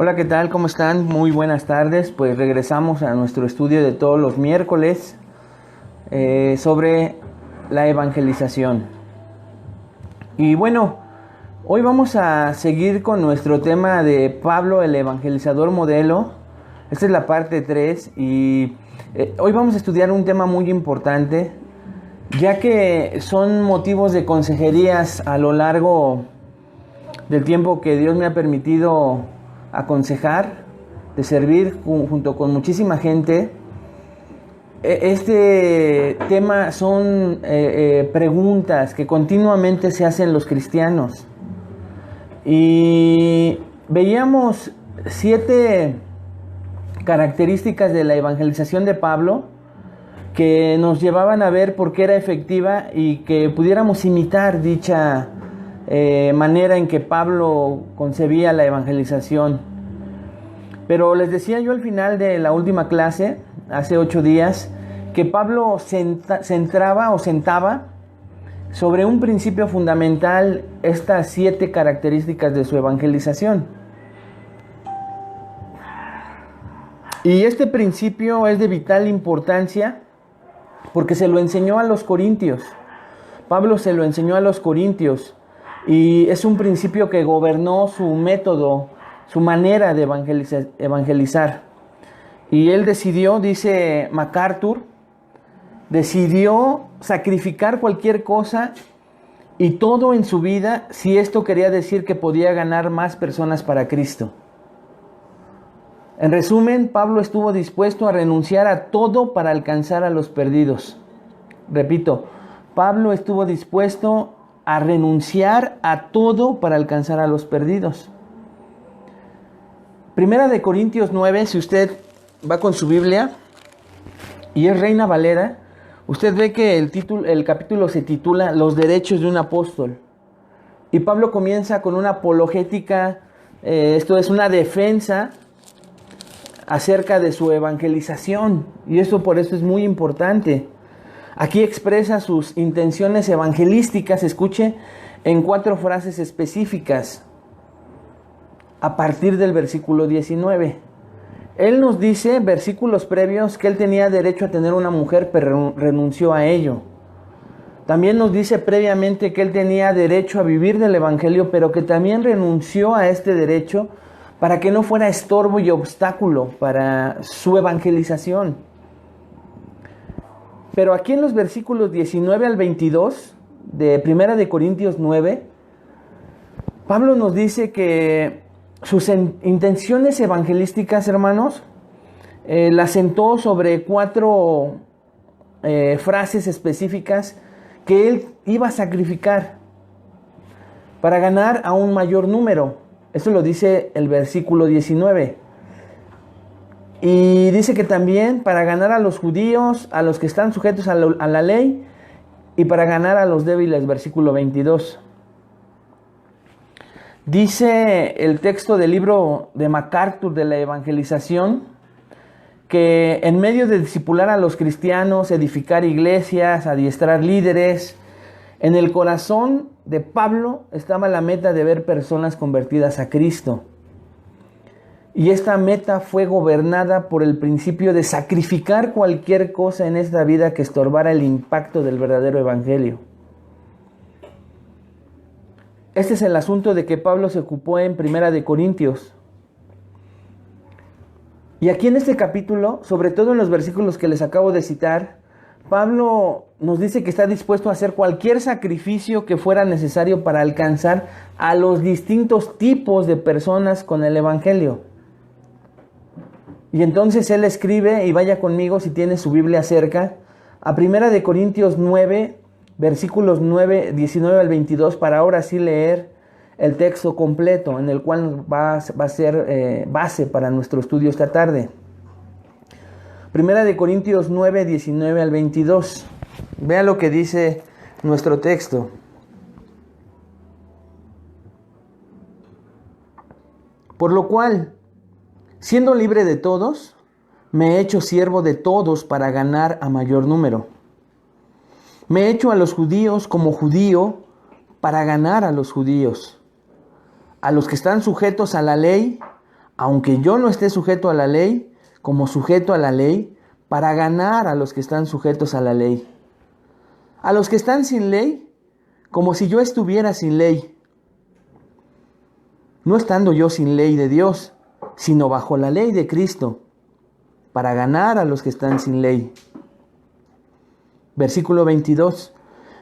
Hola, ¿qué tal? ¿Cómo están? Muy buenas tardes. Pues regresamos a nuestro estudio de todos los miércoles sobre la evangelización. Y bueno, hoy vamos a seguir con nuestro tema de Pablo, el evangelizador modelo. Esta es la parte 3 y hoy vamos a estudiar un tema muy importante, ya que son motivos de consejerías a lo largo del tiempo que Dios me ha permitido aconsejar, de servir junto con muchísima gente. Este tema son preguntas que continuamente se hacen los cristianos. Y veíamos 7 características de la evangelización de Pablo que nos llevaban a ver por qué era efectiva y que pudiéramos imitar dicha manera en que Pablo concebía la evangelización. Pero les decía yo al final de la última clase, hace 8 días, que Pablo sentaba sobre un principio fundamental estas 7 características de su evangelización. Y este principio es de vital importancia porque se lo enseñó a los corintios. Pablo se lo enseñó a los corintios. Y es un principio que gobernó su método, su manera de evangelizar. Y él decidió, dice MacArthur, decidió sacrificar cualquier cosa y todo en su vida si esto quería decir que podía ganar más personas para Cristo. En resumen, Pablo estuvo dispuesto a renunciar a todo para alcanzar a los perdidos. Repito, Pablo estuvo dispuesto a renunciar a todo para alcanzar a los perdidos. Primera de Corintios 9, si usted va con su Biblia y es Reina Valera, usted ve que el capítulo se titula Los derechos de un apóstol. Y Pablo comienza con una apologética, esto es una defensa acerca de su evangelización. Y esto por eso es muy importante. Aquí expresa sus intenciones evangelísticas, escuche, en 4 frases específicas a partir del versículo 19. Él nos dice, versículos previos, que él tenía derecho a tener una mujer, pero renunció a ello. También nos dice previamente que él tenía derecho a vivir del evangelio, pero que también renunció a este derecho para que no fuera estorbo y obstáculo para su evangelización. Pero aquí en los versículos 19 al 22 de 1 de Corintios 9, Pablo nos dice que sus intenciones evangelísticas, hermanos, las sentó sobre 4 frases específicas que él iba a sacrificar para ganar a un mayor número. Eso lo dice el versículo 19. Y dice que también para ganar a los judíos, a los que están sujetos a la ley, y para ganar a los débiles, versículo 22. Dice el texto del libro de MacArthur de la evangelización que en medio de discipular a los cristianos, edificar iglesias, adiestrar líderes, en el corazón de Pablo estaba la meta de ver personas convertidas a Cristo. Y esta meta fue gobernada por el principio de sacrificar cualquier cosa en esta vida que estorbara el impacto del verdadero evangelio. Este es el asunto de que Pablo se ocupó en 1 de Corintios. Y aquí en este capítulo, sobre todo en los versículos que les acabo de citar, Pablo nos dice que está dispuesto a hacer cualquier sacrificio que fuera necesario para alcanzar a los distintos tipos de personas con el evangelio. Y entonces él escribe, y vaya conmigo si tiene su Biblia cerca, a 1 de Corintios 9, versículos 19 al 22, para ahora sí leer el texto completo, en el cual va a ser base para nuestro estudio esta tarde. 1 de Corintios 9, 19 al 22. Vea lo que dice nuestro texto. Por lo cual, siendo libre de todos, me he hecho siervo de todos para ganar a mayor número. Me he hecho a los judíos como judío para ganar a los judíos. A los que están sujetos a la ley, aunque yo no esté sujeto a la ley, como sujeto a la ley, para ganar a los que están sujetos a la ley. A los que están sin ley, como si yo estuviera sin ley. No estando yo sin ley de Dios, sino bajo la ley de Cristo, para ganar a los que están sin ley. Versículo 22.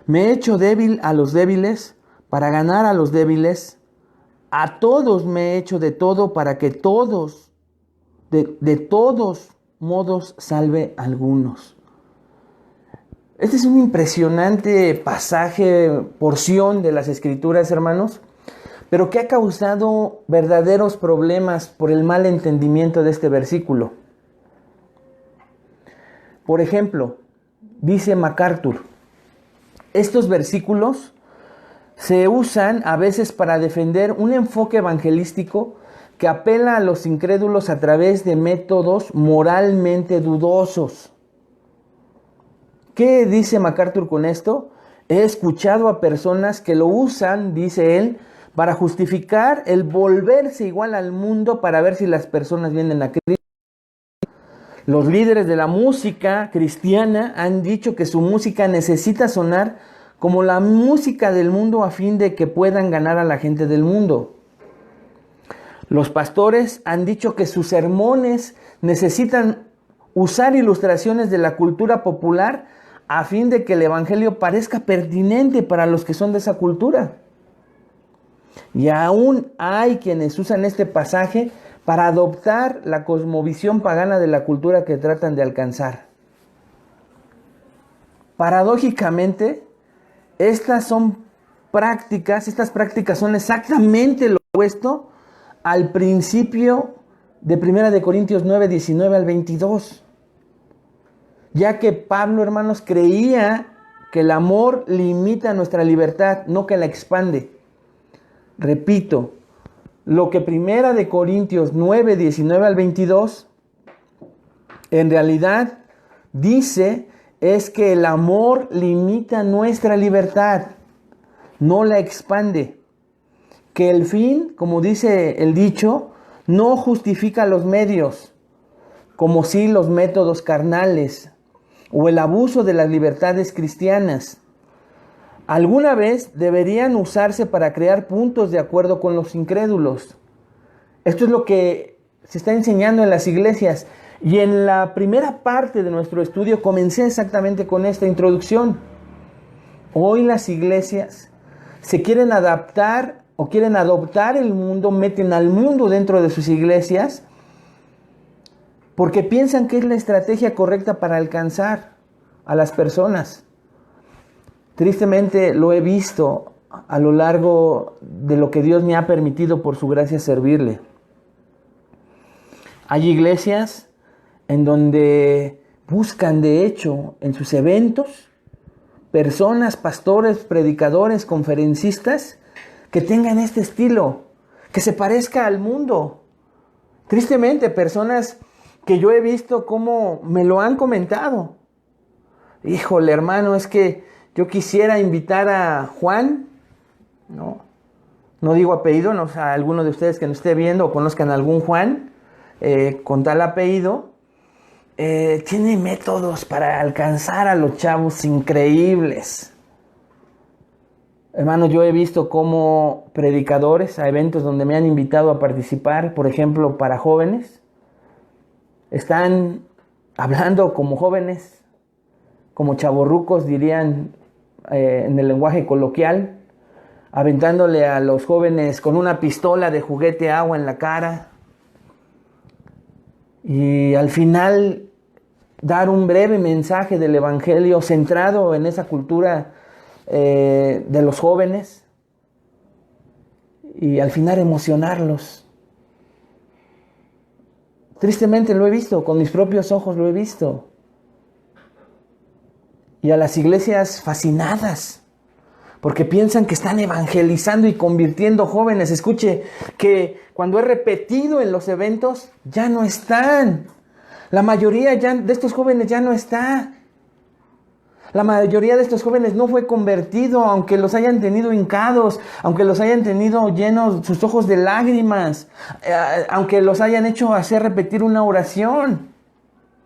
Me he hecho débil a los débiles, para ganar a los débiles. A todos me he hecho de todo, para que todos, de todos modos, salve a algunos. Este es un impresionante pasaje, porción de las Escrituras, hermanos, pero que ha causado verdaderos problemas por el mal entendimiento de este versículo. Por ejemplo, dice MacArthur, estos versículos se usan a veces para defender un enfoque evangelístico que apela a los incrédulos a través de métodos moralmente dudosos. ¿Qué dice MacArthur con esto? He escuchado a personas que lo usan, dice él, para justificar el volverse igual al mundo para ver si las personas vienen a Cristo. Los líderes de la música cristiana han dicho que su música necesita sonar como la música del mundo a fin de que puedan ganar a la gente del mundo. Los pastores han dicho que sus sermones necesitan usar ilustraciones de la cultura popular a fin de que el evangelio parezca pertinente para los que son de esa cultura. Y aún hay quienes usan este pasaje para adoptar la cosmovisión pagana de la cultura que tratan de alcanzar. Paradójicamente, estas prácticas son exactamente lo opuesto al principio de 1 Corintios 9, 19 al 22. Ya que Pablo, hermanos, creía que el amor limita nuestra libertad, no que la expande. Repito, lo que 1 Corintios 9, 19 al 22, en realidad dice es que el amor limita nuestra libertad, no la expande. Que el fin, como dice el dicho, no justifica los medios, como si los métodos carnales o el abuso de las libertades cristianas. Alguna vez deberían usarse para crear puntos de acuerdo con los incrédulos. Esto es lo que se está enseñando en las iglesias. Y en la primera parte de nuestro estudio comencé exactamente con esta introducción. Hoy las iglesias se quieren adaptar o quieren adoptar el mundo, meten al mundo dentro de sus iglesias porque piensan que es la estrategia correcta para alcanzar a las personas. Tristemente lo he visto a lo largo de lo que Dios me ha permitido por su gracia servirle. Hay iglesias en donde buscan, de hecho, en sus eventos, personas, pastores, predicadores, conferencistas, que tengan este estilo, que se parezca al mundo. Tristemente, personas que yo he visto cómo me lo han comentado. Híjole, hermano, es que yo quisiera invitar a Juan, no digo apellido, no, a alguno de ustedes que nos esté viendo o conozcan a algún Juan con tal apellido. Tiene métodos para alcanzar a los chavos increíbles. Hermano, yo he visto cómo predicadores a eventos donde me han invitado a participar, por ejemplo, para jóvenes, están hablando como jóvenes, como chavorrucos dirían en el lenguaje coloquial, aventándole a los jóvenes con una pistola de juguete agua en la cara. Y al final dar un breve mensaje del evangelio centrado en esa cultura de los jóvenes y al final emocionarlos. Tristemente lo he visto, con mis propios ojos lo he visto. Y a las iglesias fascinadas, porque piensan que están evangelizando y convirtiendo jóvenes. Escuche, que cuando he repetido en los eventos, ya no están. La mayoría de estos jóvenes ya no está. La mayoría de estos jóvenes no fue convertido, aunque los hayan tenido hincados, aunque los hayan tenido llenos sus ojos de lágrimas, aunque los hayan hecho hacer repetir una oración.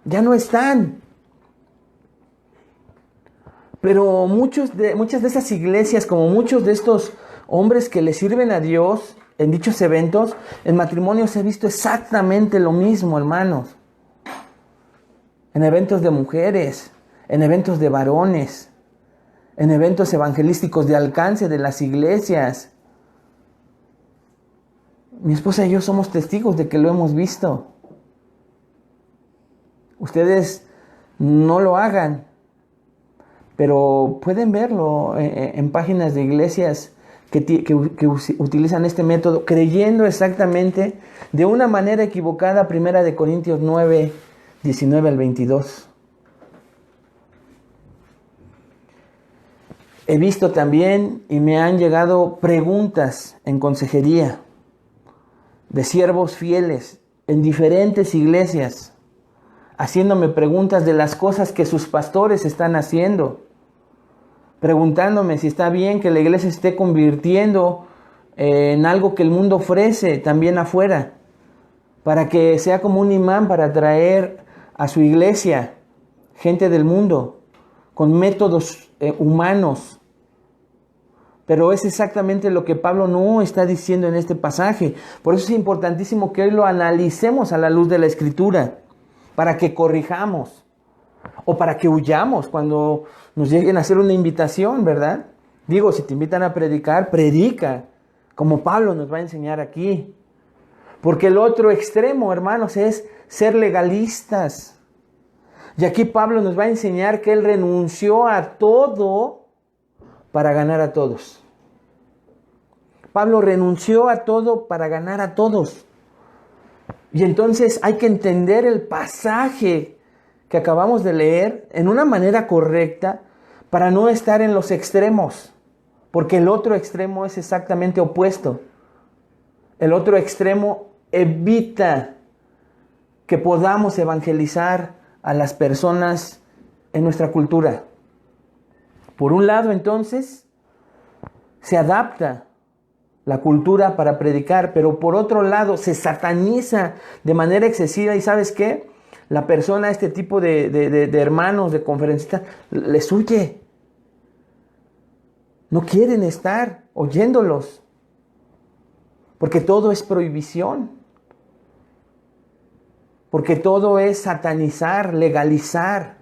Ya no están. Pero muchas de esas iglesias, como muchos de estos hombres que le sirven a Dios en dichos eventos, en matrimonios se ha visto exactamente lo mismo, hermanos. En eventos de mujeres, en eventos de varones, en eventos evangelísticos de alcance de las iglesias. Mi esposa y yo somos testigos de que lo hemos visto. Ustedes no lo hagan, pero pueden verlo en páginas de iglesias que utilizan este método, creyendo exactamente de una manera equivocada. 1 Corintios 9, 19 al 22. He visto también y me han llegado preguntas en consejería de siervos fieles en diferentes iglesias, haciéndome preguntas de las cosas que sus pastores están haciendo, preguntándome si está bien que la iglesia esté convirtiendo en algo que el mundo ofrece también afuera, para que sea como un imán para atraer a su iglesia gente del mundo con métodos humanos. Pero es exactamente lo que Pablo no está diciendo en este pasaje. Por eso es importantísimo que hoy lo analicemos a la luz de la Escritura, para que corrijamos o para que huyamos cuando nos lleguen a hacer una invitación, ¿verdad? Digo, si te invitan a predicar, predica, como Pablo nos va a enseñar aquí. Porque el otro extremo, hermanos, es ser legalistas. Y aquí Pablo nos va a enseñar que él renunció a todo para ganar a todos. Pablo renunció a todo para ganar a todos. Y entonces hay que entender el pasaje que acabamos de leer en una manera correcta para no estar en los extremos. Porque el otro extremo es exactamente opuesto. El otro extremo evita que podamos evangelizar a las personas en nuestra cultura. Por un lado, entonces, se adapta la cultura para predicar, pero por otro lado, se sataniza de manera excesiva. ¿Y sabes qué? La persona, este tipo de hermanos, de conferencistas, les huye. No quieren estar oyéndolos, porque todo es prohibición, porque todo es satanizar, legalizar.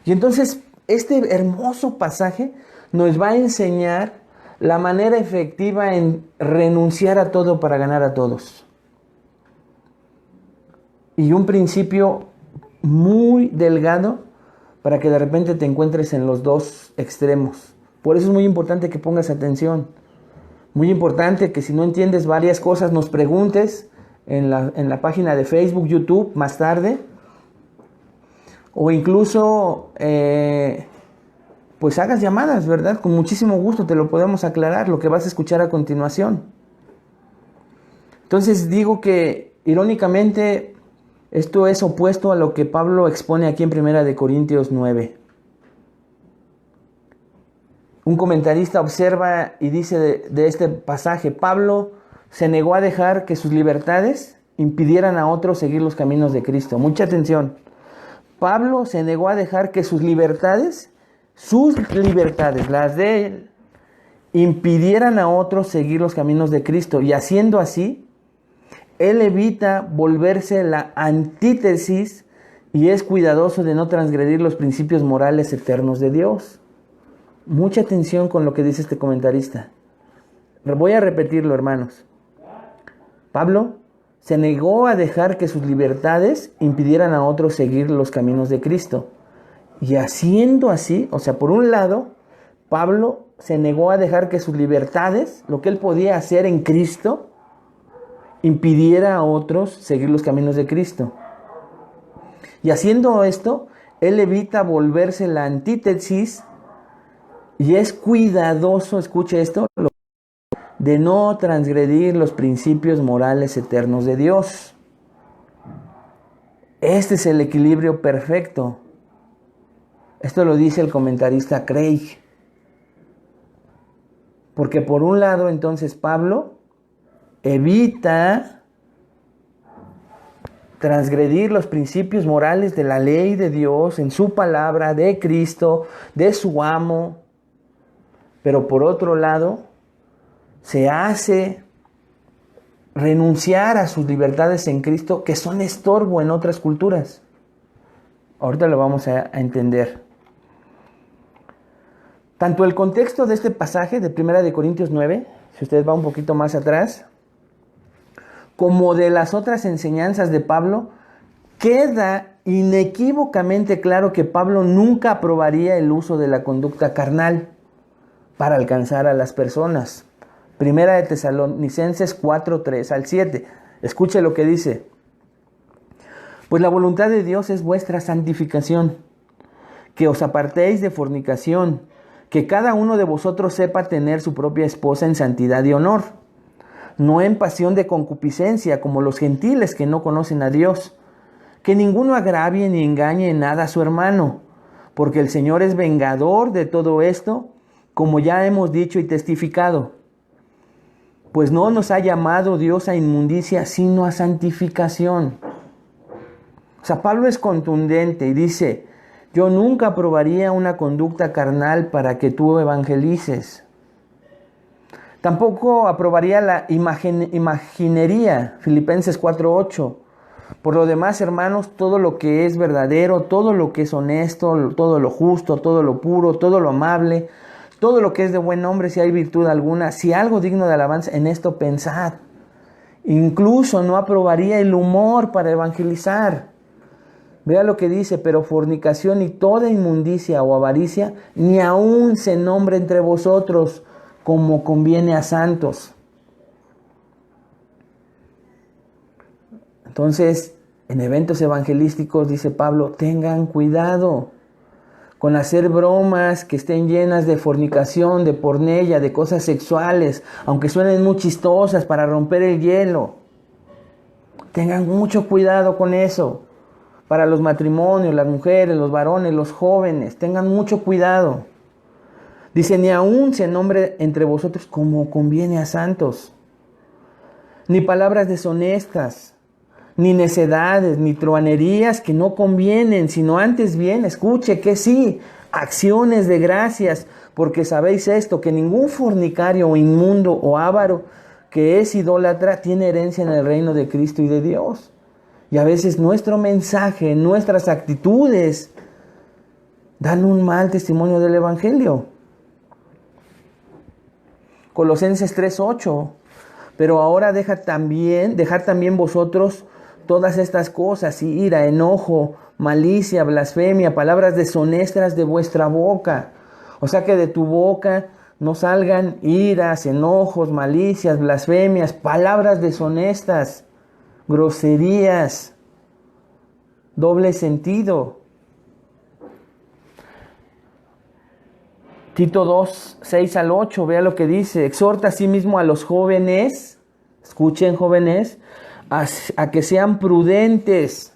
Y entonces este hermoso pasaje nos va a enseñar la manera efectiva en renunciar a todo para ganar a todos. Y un principio muy delgado para que de repente te encuentres en los dos extremos. Por eso es muy importante que pongas atención. Muy importante que si no entiendes varias cosas nos preguntes en la página de Facebook, YouTube, más tarde. O incluso pues hagas llamadas, ¿verdad? Con muchísimo gusto te lo podemos aclarar, lo que vas a escuchar a continuación. Entonces digo que irónicamente esto es opuesto a lo que Pablo expone aquí en 1 Corintios 9. Un comentarista observa y dice de este pasaje: Pablo se negó a dejar que sus libertades impidieran a otros seguir los caminos de Cristo. Mucha atención. Pablo se negó a dejar que sus libertades, las de él, impidieran a otros seguir los caminos de Cristo. Y haciendo así, él evita volverse la antítesis y es cuidadoso de no transgredir los principios morales eternos de Dios. Mucha atención con lo que dice este comentarista. Voy a repetirlo, hermanos. Pablo se negó a dejar que sus libertades impidieran a otros seguir los caminos de Cristo. Y haciendo así, o sea, por un lado, Pablo se negó a dejar que sus libertades, lo que él podía hacer en Cristo, impidiera a otros seguir los caminos de Cristo. Y haciendo esto, él evita volverse la antítesis y es cuidadoso, escuche esto, de no transgredir los principios morales eternos de Dios. Este es el equilibrio perfecto. Esto lo dice el comentarista Craig. Porque por un lado, entonces, Pablo evita transgredir los principios morales de la ley de Dios, en su palabra, de Cristo, de su amo. Pero por otro lado, se hace renunciar a sus libertades en Cristo, que son estorbo en otras culturas. Ahorita lo vamos a entender. Tanto el contexto de este pasaje de 1 Corintios 9, si usted va un poquito más atrás, como de las otras enseñanzas de Pablo, queda inequívocamente claro que Pablo nunca aprobaría el uso de la conducta carnal para alcanzar a las personas. 1 de Tesalonicenses 4, 3 al 7. Escuche lo que dice. Pues la voluntad de Dios es vuestra santificación, que os apartéis de fornicación, que cada uno de vosotros sepa tener su propia esposa en santidad y honor, no en pasión de concupiscencia como los gentiles que no conocen a Dios, que ninguno agravie ni engañe en nada a su hermano, porque el Señor es vengador de todo esto, como ya hemos dicho y testificado. Pues no nos ha llamado Dios a inmundicia, sino a santificación. O sea, Pablo es contundente y dice, yo nunca aprobaría una conducta carnal para que tú evangelices. Tampoco aprobaría la imaginería, Filipenses 4:8. Por lo demás, hermanos, todo lo que es verdadero, todo lo que es honesto, todo lo justo, todo lo puro, todo lo amable, todo lo que es de buen nombre, si hay virtud alguna, si algo digno de alabanza, en esto pensad. Incluso no aprobaría el humor para evangelizar. Vea lo que dice, pero fornicación y toda inmundicia o avaricia, ni aun se nombre entre vosotros, como conviene a santos. Entonces, en eventos evangelísticos, dice Pablo, tengan cuidado con hacer bromas que estén llenas de fornicación, de pornella, de cosas sexuales, aunque suenen muy chistosas para romper el hielo. Tengan mucho cuidado con eso. Para los matrimonios, las mujeres, los varones, los jóvenes, tengan mucho cuidado. Dice, ni aun se nombre entre vosotros como conviene a santos, ni palabras deshonestas, ni necedades, ni truanerías que no convienen, sino antes bien, escuche que sí, acciones de gracias, porque sabéis esto, que ningún fornicario o inmundo o avaro que es idólatra tiene herencia en el reino de Cristo y de Dios. Y a veces nuestro mensaje, nuestras actitudes dan un mal testimonio del Evangelio. Colosenses 3:8. Pero ahora dejar también vosotros todas estas cosas, ira, enojo, malicia, blasfemia, palabras deshonestas de vuestra boca. O sea que de tu boca no salgan iras, enojos, malicias, blasfemias, palabras deshonestas, groserías, doble sentido. Tito 2, 6 al 8, vea lo que dice. Exhorta a sí mismo a los jóvenes, escuchen jóvenes, a que sean prudentes.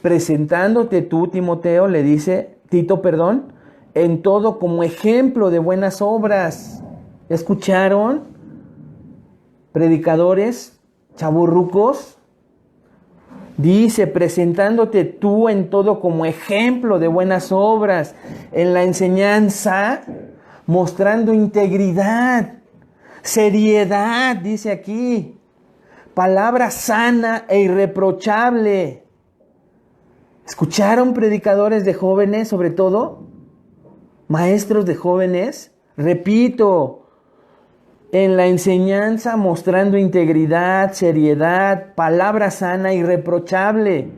Presentándote tú, Timoteo, le dice, Tito, en todo como ejemplo de buenas obras. ¿Escucharon? Predicadores, chavorrucos. Dice, presentándote tú en todo como ejemplo de buenas obras, en la enseñanza, mostrando integridad, seriedad, dice aquí, palabra sana e irreprochable. ¿Escucharon predicadores de jóvenes, sobre todo? Maestros de jóvenes, repito, en la enseñanza mostrando integridad, seriedad, palabra sana, irreprochable,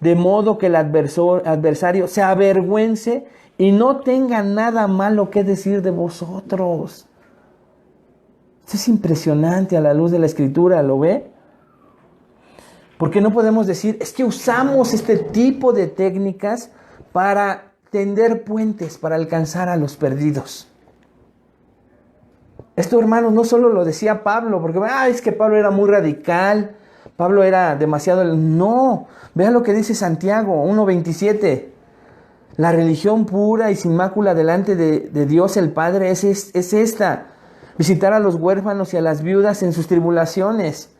de modo que el adversario se avergüence y no tenga nada malo que decir de vosotros. Esto es impresionante a la luz de la Escritura, ¿lo ve? Porque no podemos decir, es que usamos este tipo de técnicas para tender puentes, para alcanzar a los perdidos. Esto, hermanos, no solo lo decía Pablo, porque es que Pablo era muy radical, Pablo era demasiado... No, vean lo que dice Santiago 1:27. La religión pura y sin mácula delante de Dios el Padre es esta: visitar a los huérfanos y a las viudas en sus tribulaciones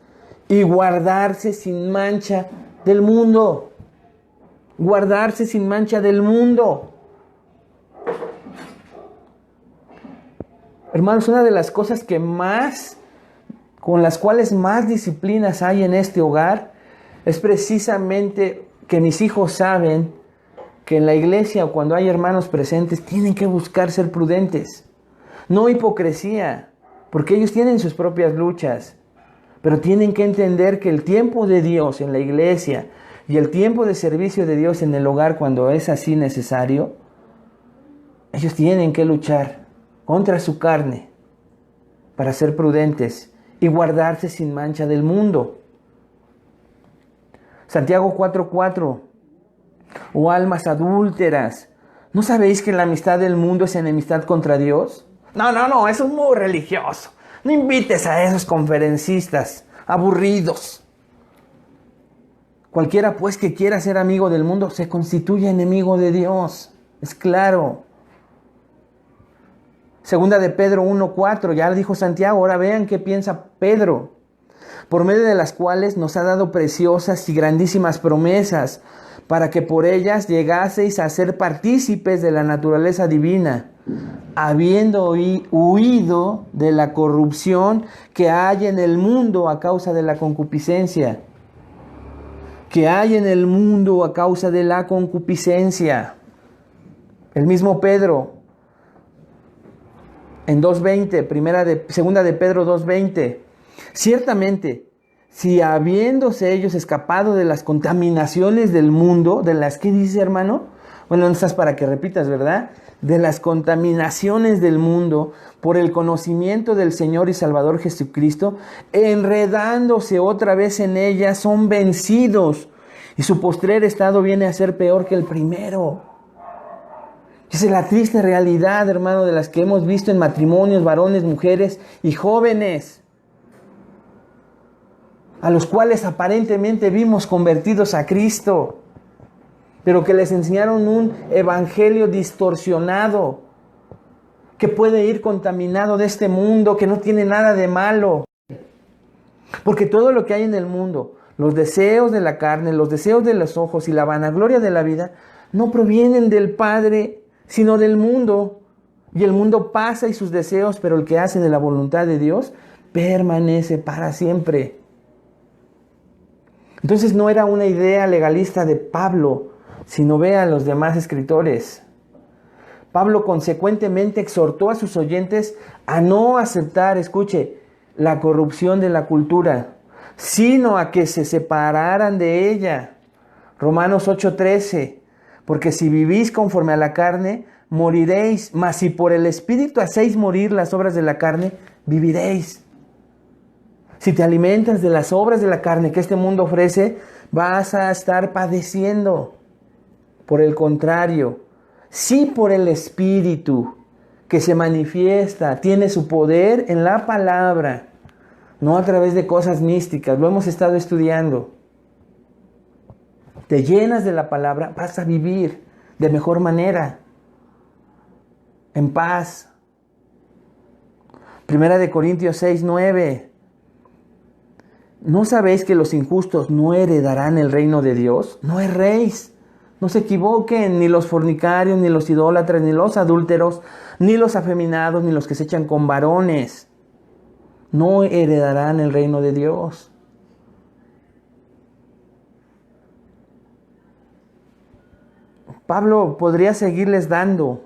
y guardarse sin mancha del mundo. Guardarse sin mancha del mundo. Hermanos, una de las cosas con las cuales más disciplinas hay en este hogar es precisamente que mis hijos saben que en la iglesia o cuando hay hermanos presentes tienen que buscar ser prudentes. No hipocresía, porque ellos tienen sus propias luchas, pero tienen que entender que el tiempo de Dios en la iglesia y el tiempo de servicio de Dios en el hogar, cuando es así necesario, ellos tienen que luchar contra su carne para ser prudentes y guardarse sin mancha del mundo. Santiago 4:4: oh almas adúlteras, ¿no sabéis que la amistad del mundo es enemistad contra Dios? No, eso es muy religioso. No invites a esos conferencistas aburridos. Cualquiera pues que quiera ser amigo del mundo se constituye enemigo de Dios. Es claro. Segunda de Pedro 1:4, ya dijo Santiago, ahora vean qué piensa Pedro. Por medio de las cuales nos ha dado preciosas y grandísimas promesas, para que por ellas llegaseis a ser partícipes de la naturaleza divina, habiendo huido de la corrupción que hay en el mundo a causa de la concupiscencia. Que hay en el mundo a causa de la concupiscencia. El mismo Pedro, en 2:20, segunda de Pedro 2:20, ciertamente, si habiéndose ellos escapado de las contaminaciones del mundo, de las que dice, hermano, bueno, no estás para que repitas, ¿verdad? De las contaminaciones del mundo, por el conocimiento del Señor y Salvador Jesucristo, enredándose otra vez en ellas, son vencidos, y su postrer estado viene a ser peor que el primero. Esa es la triste realidad, hermano, de las que hemos visto en matrimonios, varones, mujeres y jóvenes, a los cuales aparentemente vimos convertidos a Cristo, pero que les enseñaron un evangelio distorsionado, que puede ir contaminado de este mundo, que no tiene nada de malo. Porque todo lo que hay en el mundo, los deseos de la carne, los deseos de los ojos y la vanagloria de la vida, no provienen del Padre, sino del mundo. Y el mundo pasa y sus deseos, pero el que hace de la voluntad de Dios permanece para siempre. Entonces no era una idea legalista de Pablo, sino ve a los demás escritores. Pablo consecuentemente exhortó a sus oyentes a no aceptar, escuche, la corrupción de la cultura, sino a que se separaran de ella. Romanos 8:13, porque si vivís conforme a la carne, moriréis, mas si por el Espíritu hacéis morir las obras de la carne, viviréis. Si te alimentas de las obras de la carne que este mundo ofrece, vas a estar padeciendo. Por el contrario, si por el Espíritu que se manifiesta, tiene su poder en la palabra, no a través de cosas místicas, lo hemos estado estudiando. Te llenas de la palabra, vas a vivir de mejor manera, en paz. Primera de Corintios 6:9. ¿No sabéis que los injustos no heredarán el reino de Dios? No erréis. No se equivoquen, ni los fornicarios, ni los idólatras, ni los adúlteros, ni los afeminados, ni los que se echan con varones. No heredarán el reino de Dios. Pablo podría seguirles dando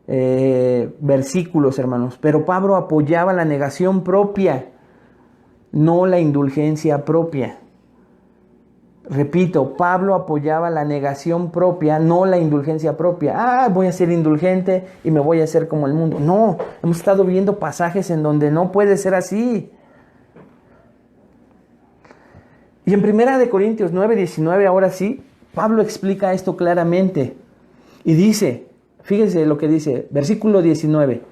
versículos, hermanos, pero Pablo apoyaba la negación propia, no la indulgencia propia. Repito, Pablo apoyaba la negación propia, no la indulgencia propia. Voy a ser indulgente y me voy a hacer como el mundo. No, hemos estado viendo pasajes en donde no puede ser así. Y en 1 Corintios 9:19, ahora sí, Pablo explica esto claramente. Y dice, fíjense lo que dice, versículo 19.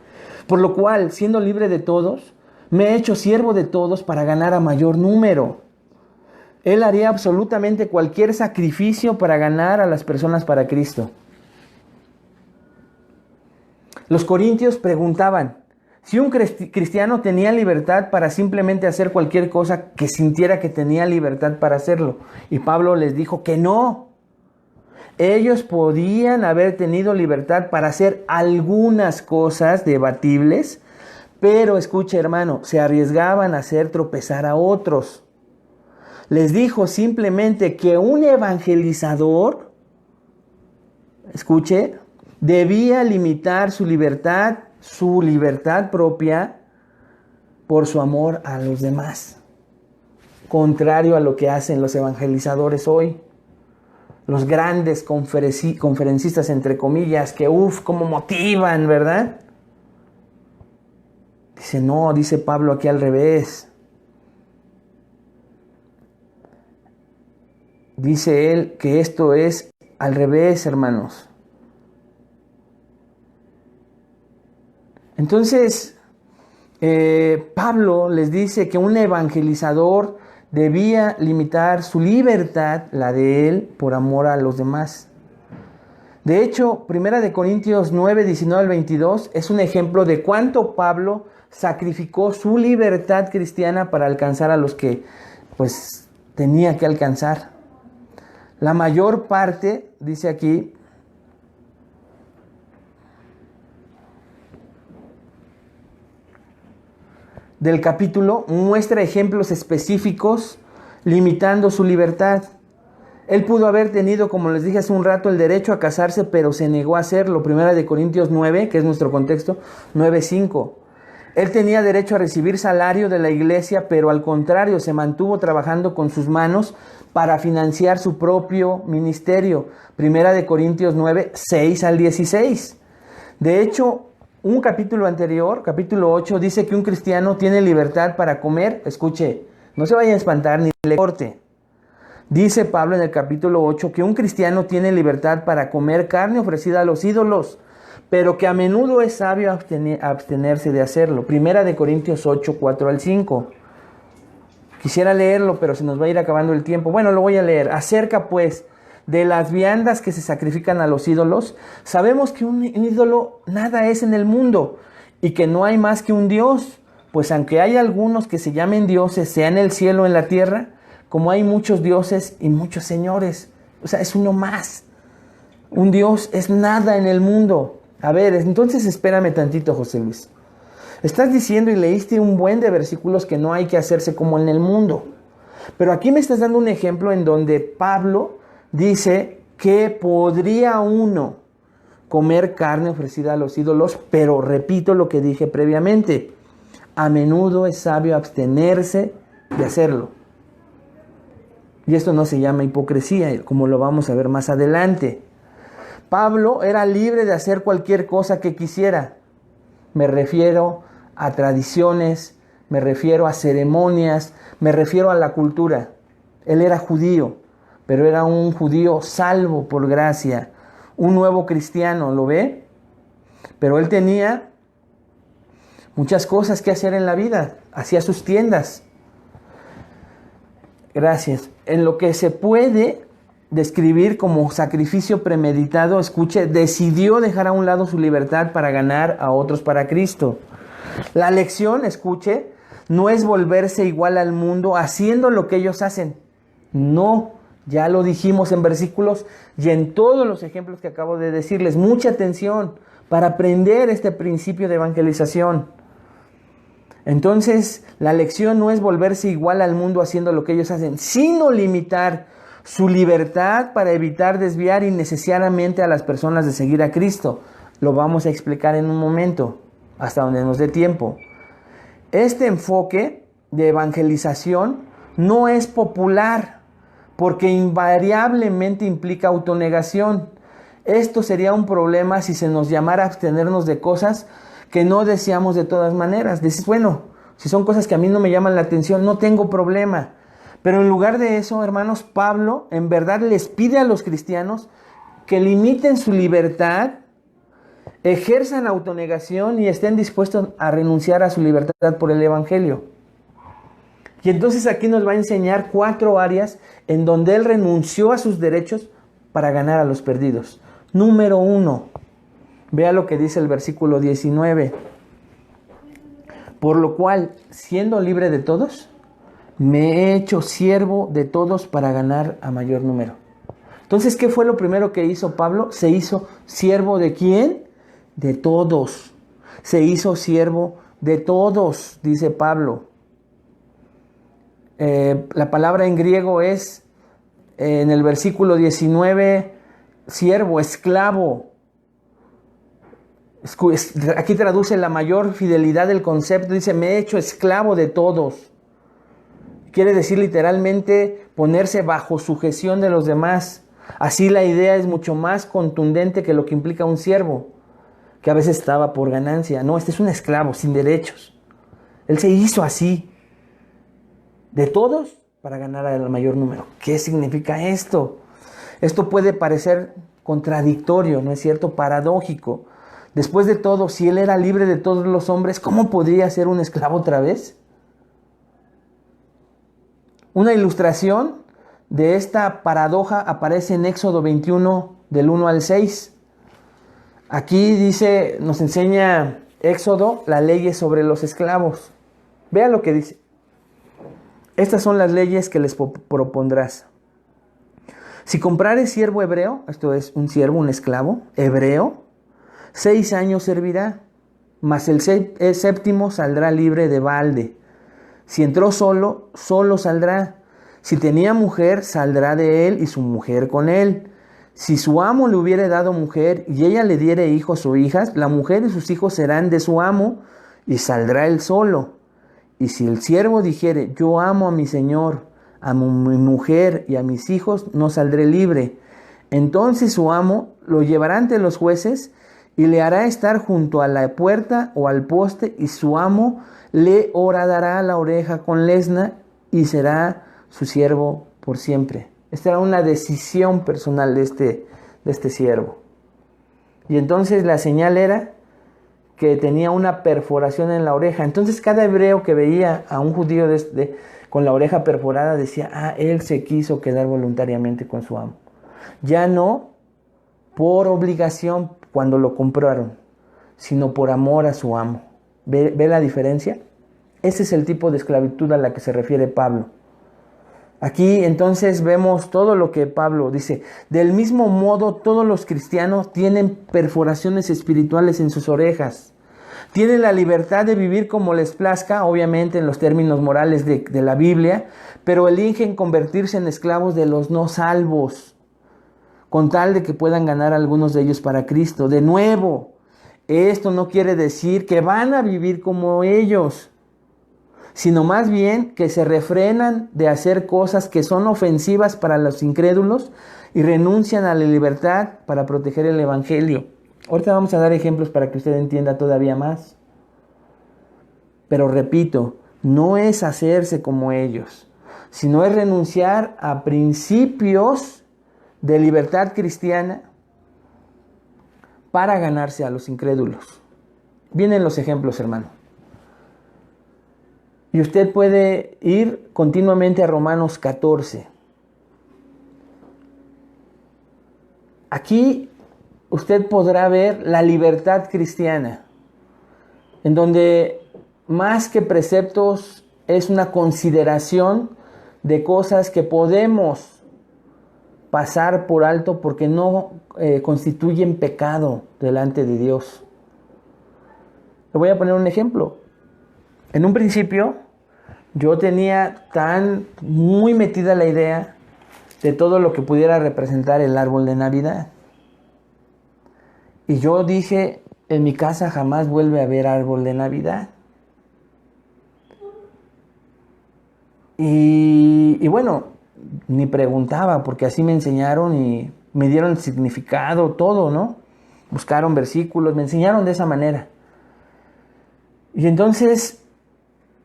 Por lo cual, siendo libre de todos, me he hecho siervo de todos para ganar a mayor número. Él haría absolutamente cualquier sacrificio para ganar a las personas para Cristo. Los corintios preguntaban si un cristiano tenía libertad para simplemente hacer cualquier cosa que sintiera que tenía libertad para hacerlo. Y Pablo les dijo que no. Ellos podían haber tenido libertad para hacer algunas cosas debatibles, pero escuche, hermano, se arriesgaban a hacer tropezar a otros. Les dijo simplemente que un evangelizador, escuche, debía limitar su libertad propia, por su amor a los demás. Contrario a lo que hacen los evangelizadores hoy. Los grandes conferencistas, entre comillas, que cómo motivan, ¿verdad? Dice, no, dice Pablo aquí al revés. Dice él que esto es al revés, hermanos. Entonces, Pablo les dice que un evangelizador debía limitar su libertad, la de él, por amor a los demás. De hecho, 1 Corintios 9, 19 al 22 es un ejemplo de cuánto Pablo sacrificó su libertad cristiana para alcanzar a los que, pues, tenía que alcanzar. La mayor parte, dice aquí, del capítulo muestra ejemplos específicos limitando su libertad. Él pudo haber tenido, como les dije hace un rato, el derecho a casarse, pero se negó a hacerlo. 1 Corintios 9, que es nuestro contexto, 9:5. Él tenía derecho a recibir salario de la iglesia, pero al contrario, se mantuvo trabajando con sus manos para financiar su propio ministerio. 1 Corintios 9, 6 al 16. De hecho, un capítulo anterior, capítulo 8, dice que un cristiano tiene libertad para comer. Escuche, no se vaya a espantar ni le corte. Dice Pablo en el capítulo 8 que un cristiano tiene libertad para comer carne ofrecida a los ídolos, pero que a menudo es sabio abstenerse de hacerlo. 1 Corintios 8, 4 al 5. Quisiera leerlo, pero se nos va a ir acabando el tiempo. Bueno, lo voy a leer. Acerca pues de las viandas que se sacrifican a los ídolos, sabemos que un ídolo nada es en el mundo y que no hay más que un Dios, pues aunque hay algunos que se llamen dioses, sea en el cielo o en la tierra, como hay muchos dioses y muchos señores, o sea, es uno más. Un Dios es nada en el mundo. A ver, entonces espérame tantito, José Luis. Estás diciendo y leíste un buen de versículos que no hay que hacerse como en el mundo. Pero aquí me estás dando un ejemplo en donde Pablo dice que podría uno comer carne ofrecida a los ídolos, pero repito lo que dije previamente. A menudo es sabio abstenerse de hacerlo. Y esto no se llama hipocresía, como lo vamos a ver más adelante. Pablo era libre de hacer cualquier cosa que quisiera. Me refiero a tradiciones, me refiero a ceremonias, me refiero a la cultura. Él era judío, pero era un judío salvo por gracia, un nuevo cristiano, ¿lo ve? Pero él tenía muchas cosas que hacer en la vida, hacía sus tiendas. Gracias. En lo que se puede describir como sacrificio premeditado, escuche, decidió dejar a un lado su libertad para ganar a otros para Cristo. La lección, escuche, no es volverse igual al mundo haciendo lo que ellos hacen. No, ya lo dijimos en versículos y en todos los ejemplos que acabo de decirles. Mucha atención para aprender este principio de evangelización. Entonces, la lección no es volverse igual al mundo haciendo lo que ellos hacen, sino limitar su libertad para evitar desviar innecesariamente a las personas de seguir a Cristo. Lo vamos a explicar en un momento, hasta donde nos dé tiempo. Este enfoque de evangelización no es popular, porque invariablemente implica autonegación. Esto sería un problema si se nos llamara a abstenernos de cosas que no deseamos de todas maneras. Dices, bueno, si son cosas que a mí no me llaman la atención, no tengo problema. Pero en lugar de eso, hermanos, Pablo en verdad les pide a los cristianos que limiten su libertad, ejerzan autonegación y estén dispuestos a renunciar a su libertad por el evangelio. Y entonces aquí nos va a enseñar 4 áreas en donde él renunció a sus derechos para ganar a los perdidos. Número 1, Vea lo que dice el versículo 19. Por lo cual, siendo libre de todos, me he hecho siervo de todos para ganar a mayor número. Entonces, ¿qué fue lo primero que hizo Pablo? Se hizo siervo ¿de quién? De todos. Se hizo siervo de todos, dice Pablo. La palabra en griego es, en el versículo 19, siervo, esclavo. Aquí traduce la mayor fidelidad del concepto. Dice, me he hecho esclavo de todos. Quiere decir literalmente ponerse bajo sujeción de los demás. Así la idea es mucho más contundente que lo que implica un siervo, que a veces estaba por ganancia. No, este es un esclavo sin derechos. Él se hizo así, de todos, para ganar al mayor número. ¿Qué significa esto? Esto puede parecer contradictorio, ¿no es cierto? Paradójico. Después de todo, si él era libre de todos los hombres, ¿cómo podría ser un esclavo otra vez? Una ilustración de esta paradoja aparece en Éxodo 21, del 1 al 6. Aquí dice, nos enseña Éxodo las leyes sobre los esclavos. Vea lo que dice. Estas son las leyes que les propondrás. Si comprares siervo hebreo, esto es un siervo, un esclavo hebreo, 6 años servirá, mas el séptimo saldrá libre de balde. Si entró solo, solo saldrá. Si tenía mujer, saldrá de él y su mujer con él. Si su amo le hubiere dado mujer y ella le diere hijos o hijas, la mujer y sus hijos serán de su amo y saldrá él solo. Y si el siervo dijere, yo amo a mi señor, a mi mujer y a mis hijos, no saldré libre. Entonces su amo lo llevará ante los jueces y le hará estar junto a la puerta o al poste, y su amo le horadará la oreja con lesna y será su siervo por siempre. Esta era una decisión personal de este siervo. Y entonces la señal era que tenía una perforación en la oreja. Entonces cada hebreo que veía a un judío con la oreja perforada decía, él se quiso quedar voluntariamente con su amo. Ya no por obligación cuando lo compraron, sino por amor a su amo. ¿Ve la diferencia? Ese es el tipo de esclavitud a la que se refiere Pablo. Aquí entonces vemos todo lo que Pablo dice. Del mismo modo, todos los cristianos tienen perforaciones espirituales en sus orejas. Tienen la libertad de vivir como les plazca, obviamente en los términos morales de la Biblia, pero eligen convertirse en esclavos de los no salvos, con tal de que puedan ganar a algunos de ellos para Cristo. De nuevo, esto no quiere decir que van a vivir como ellos, sino más bien que se refrenan de hacer cosas que son ofensivas para los incrédulos y renuncian a la libertad para proteger el evangelio. Ahorita vamos a dar ejemplos para que usted entienda todavía más. Pero repito, no es hacerse como ellos, sino es renunciar a principios de libertad cristiana para ganarse a los incrédulos. Vienen los ejemplos, hermano. Y usted puede ir continuamente a Romanos 14. Aquí usted podrá ver la libertad cristiana, en donde más que preceptos es una consideración de cosas que podemos pasar por alto porque no constituyen pecado delante de Dios. Le voy a poner un ejemplo. En un principio, yo tenía muy metida la idea de todo lo que pudiera representar el árbol de Navidad. Y yo dije, en mi casa jamás vuelve a haber árbol de Navidad. Y bueno, ni preguntaba, porque así me enseñaron y me dieron el significado, todo, ¿no? Buscaron versículos, me enseñaron de esa manera. Y entonces,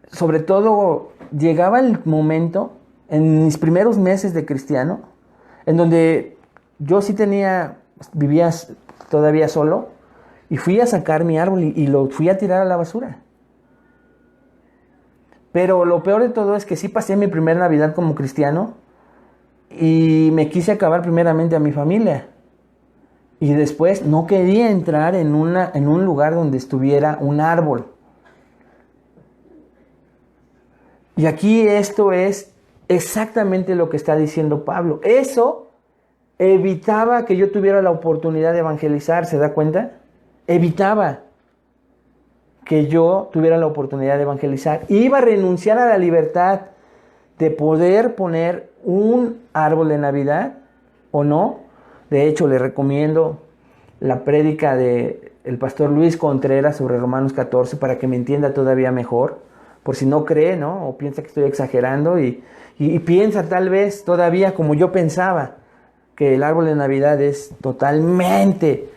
sobre todo, llegaba el momento, en mis primeros meses de cristiano, en donde yo sí vivía todavía solo, y fui a sacar mi árbol y lo fui a tirar a la basura. Pero lo peor de todo es que sí pasé mi primera Navidad como cristiano y me quise acabar primeramente a mi familia. Y después no quería entrar en un lugar donde estuviera un árbol. Y aquí esto es exactamente lo que está diciendo Pablo. Eso evitaba que yo tuviera la oportunidad de evangelizar, ¿se da cuenta? Evitaba que yo tuviera la oportunidad de evangelizar. Iba a renunciar a la libertad de poder poner un árbol de Navidad o no. De hecho, le recomiendo la prédica del pastor Luis Contreras sobre Romanos 14 para que me entienda todavía mejor, por si no cree, ¿no? O piensa que estoy exagerando y piensa tal vez todavía como yo pensaba, que el árbol de Navidad es totalmente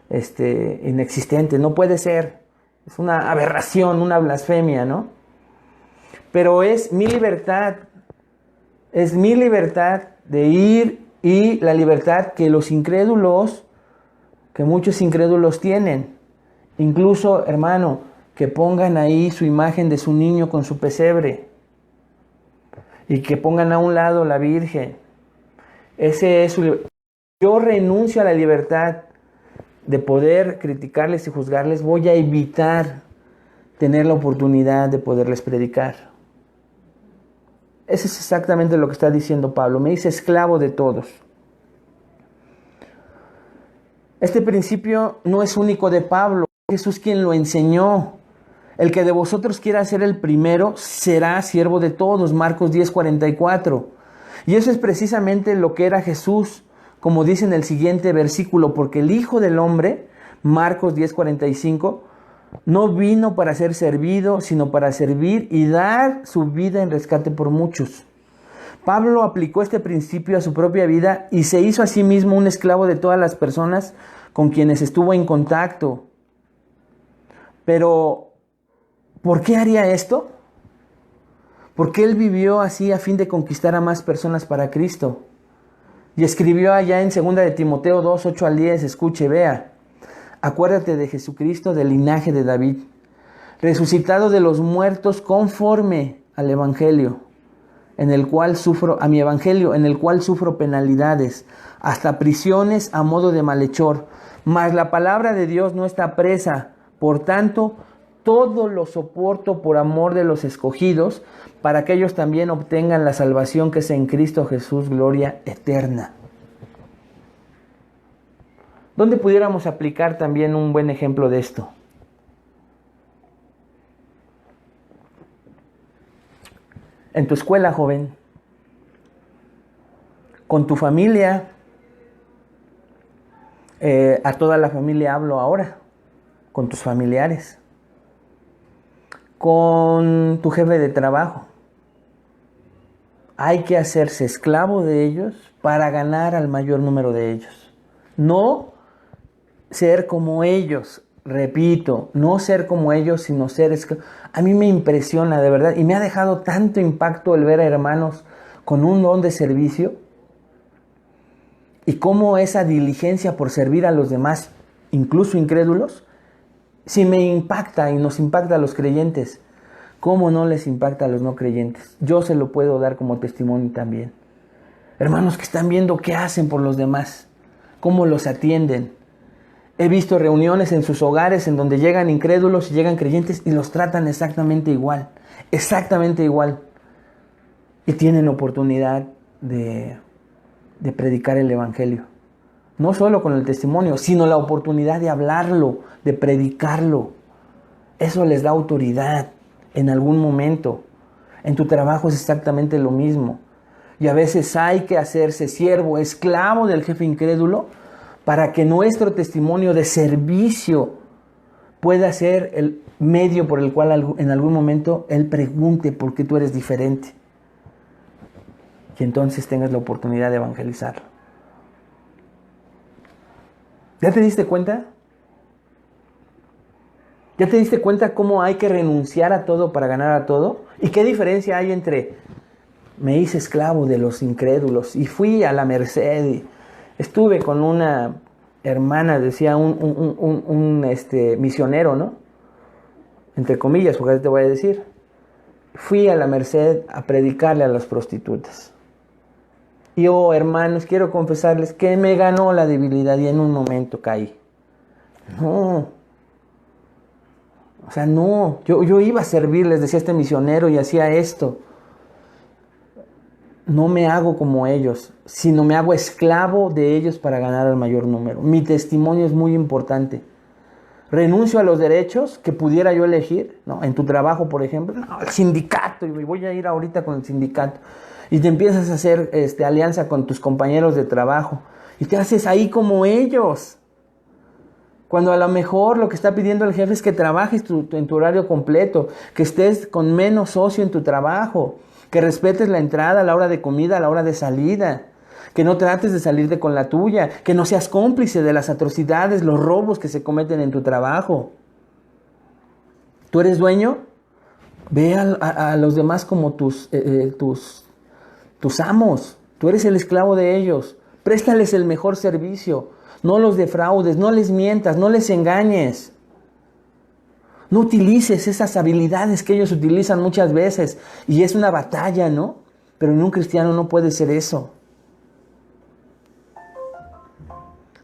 inexistente, no puede ser, es una aberración, una blasfemia, ¿no? Pero es mi libertad de ir y la libertad que los incrédulos, que muchos incrédulos tienen. Incluso, hermano, que pongan ahí su imagen de su niño con su pesebre y que pongan a un lado la Virgen. Ese es yo renuncio a la libertad de poder criticarles y juzgarles. Voy a evitar tener la oportunidad de poderles predicar. Eso es exactamente lo que está diciendo Pablo. Me dice esclavo de todos. Este principio no es único de Pablo. Jesús quien lo enseñó. El que de vosotros quiera ser el primero será siervo de todos. Marcos 10:44. Y eso es precisamente lo que era Jesús, como dice en el siguiente versículo, porque el Hijo del Hombre, Marcos 10:45, no vino para ser servido, sino para servir y dar su vida en rescate por muchos. Pablo aplicó este principio a su propia vida y se hizo a sí mismo un esclavo de todas las personas con quienes estuvo en contacto. Pero, ¿por qué haría esto? Porque él vivió así a fin de conquistar a más personas para Cristo. Y escribió allá en 2 de Timoteo 2, 8 al 10, escuche, vea. Acuérdate de Jesucristo del linaje de David, resucitado de los muertos conforme al Evangelio, en el cual sufro penalidades, hasta prisiones a modo de malhechor. Mas la palabra de Dios no está presa, por tanto, todo lo soporto por amor de los escogidos, para que ellos también obtengan la salvación que es en Cristo Jesús, gloria eterna. ¿Dónde pudiéramos aplicar también un buen ejemplo de esto? En tu escuela, joven, con tu familia, a toda la familia hablo ahora, con tus familiares, con tu jefe de trabajo. Hay que hacerse esclavo de ellos para ganar al mayor número de ellos. No ser como ellos, repito, no ser como ellos, sino ser esclavo. A mí me impresiona de verdad y me ha dejado tanto impacto el ver a hermanos con un don de servicio y cómo esa diligencia por servir a los demás, incluso incrédulos, si me impacta y nos impacta a los creyentes, ¿cómo no les impacta a los no creyentes? Yo se lo puedo dar como testimonio también. Hermanos que están viendo qué hacen por los demás, cómo los atienden. He visto reuniones en sus hogares en donde llegan incrédulos y llegan creyentes y los tratan exactamente igual. Y tienen oportunidad de predicar el Evangelio. No solo con el testimonio, sino la oportunidad de hablarlo, de predicarlo. Eso les da autoridad en algún momento. En tu trabajo es exactamente lo mismo. Y a veces hay que hacerse siervo, esclavo del jefe incrédulo, para que nuestro testimonio de servicio pueda ser el medio por el cual en algún momento él pregunte por qué tú eres diferente. Y entonces tengas la oportunidad de evangelizarlo. ¿Ya te diste cuenta? ¿Ya te diste cuenta cómo hay que renunciar a todo para ganar a todo? ¿Y qué diferencia hay entre me hice esclavo de los incrédulos y fui a la merced y estuve con una hermana, decía un misionero, ¿no? Entre comillas, porque te voy a decir. Fui a la merced a predicarle a las prostitutas. Y oh, hermanos, quiero confesarles que me ganó la debilidad y en un momento caí. No. O sea, no. Yo iba a servirles, decía este misionero, y hacía esto. No me hago como ellos, sino me hago esclavo de ellos para ganar el mayor número. Mi testimonio es muy importante. Renuncio a los derechos que pudiera yo elegir, ¿no? En tu trabajo, por ejemplo, no, el sindicato, y voy a ir ahorita con el sindicato. Y te empiezas a hacer alianza con tus compañeros de trabajo. Y te haces ahí como ellos. Cuando a lo mejor lo que está pidiendo el jefe es que trabajes en tu horario completo, que estés con menos socio en tu trabajo, que respetes la entrada, la hora de comida, la hora de salida, que no trates de salirte con la tuya, que no seas cómplice de las atrocidades, los robos que se cometen en tu trabajo. ¿Tú eres dueño? Ve a los demás como tus amos. Tú eres el esclavo de ellos. Préstales el mejor servicio. No los defraudes, no les mientas, no les engañes. No utilices esas habilidades que ellos utilizan muchas veces. Y es una batalla, ¿no? Pero en un cristiano no puede ser eso.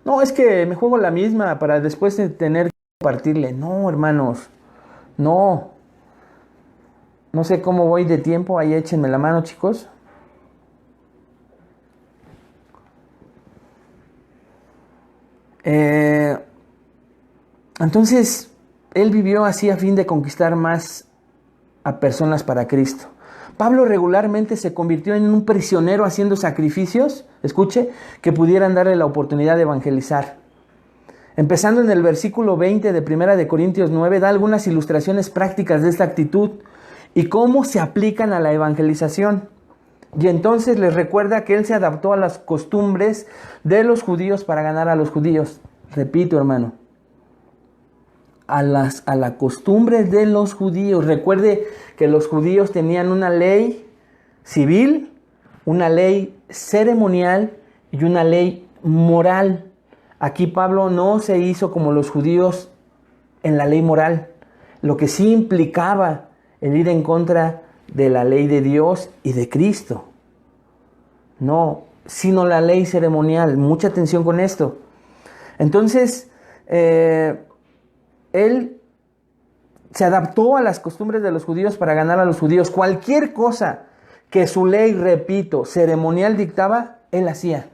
No, es que me juego la misma para después tener que compartirle. No, hermanos. No. No sé cómo voy de tiempo. Ahí échenme la mano, chicos. Entonces, él vivió así a fin de conquistar más a personas para Cristo. Pablo regularmente se convirtió en un prisionero haciendo sacrificios, escuche, que pudieran darle la oportunidad de evangelizar. Empezando en el versículo 20 de 1 de Corintios 9, da algunas ilustraciones prácticas de esta actitud y cómo se aplican a la evangelización. Y entonces les recuerda que él se adaptó a las costumbres de los judíos para ganar a los judíos. Repito, hermano, a la costumbre de los judíos. Recuerde que los judíos tenían una ley civil, una ley ceremonial y una ley moral. Aquí Pablo no se hizo como los judíos en la ley moral, lo que sí implicaba el ir en contra de la ley de Dios y de Cristo. No, sino la ley ceremonial. Mucha atención con esto. Entonces, él se adaptó a las costumbres de los judíos para ganar a los judíos. Cualquier cosa que su ley, repito, ceremonial dictaba, él hacía.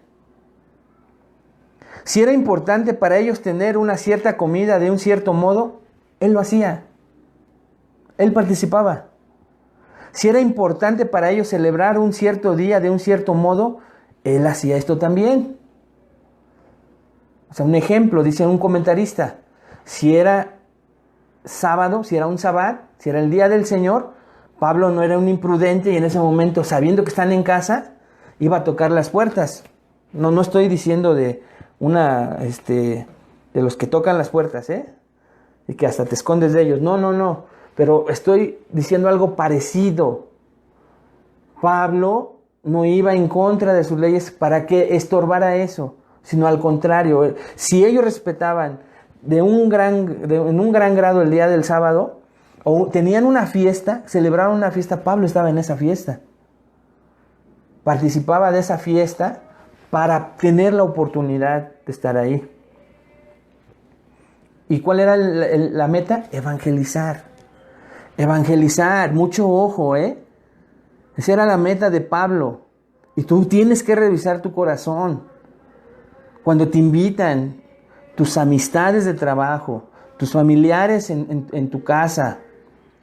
Si era importante para ellos tener una cierta comida de un cierto modo, él lo hacía. Él participaba. Si era importante para ellos celebrar un cierto día de un cierto modo, él hacía esto también. O sea, un ejemplo, dice un comentarista, si era sábado, si era un sabbat, si era el día del Señor, Pablo no era un imprudente y en ese momento, sabiendo que están en casa, iba a tocar las puertas. No estoy diciendo de de los que tocan las puertas, y que hasta te escondes de ellos. No. Pero estoy diciendo algo parecido. Pablo no iba en contra de sus leyes para que estorbara eso, sino al contrario. Si ellos respetaban en un gran grado el día del sábado, o tenían una fiesta, celebraron una fiesta, Pablo estaba en esa fiesta. Participaba de esa fiesta para tener la oportunidad de estar ahí. ¿Y cuál era la meta? Evangelizar. Evangelizar, mucho ojo, Esa era la meta de Pablo. Y tú tienes que revisar tu corazón. Cuando te invitan, tus amistades de trabajo, tus familiares en tu casa,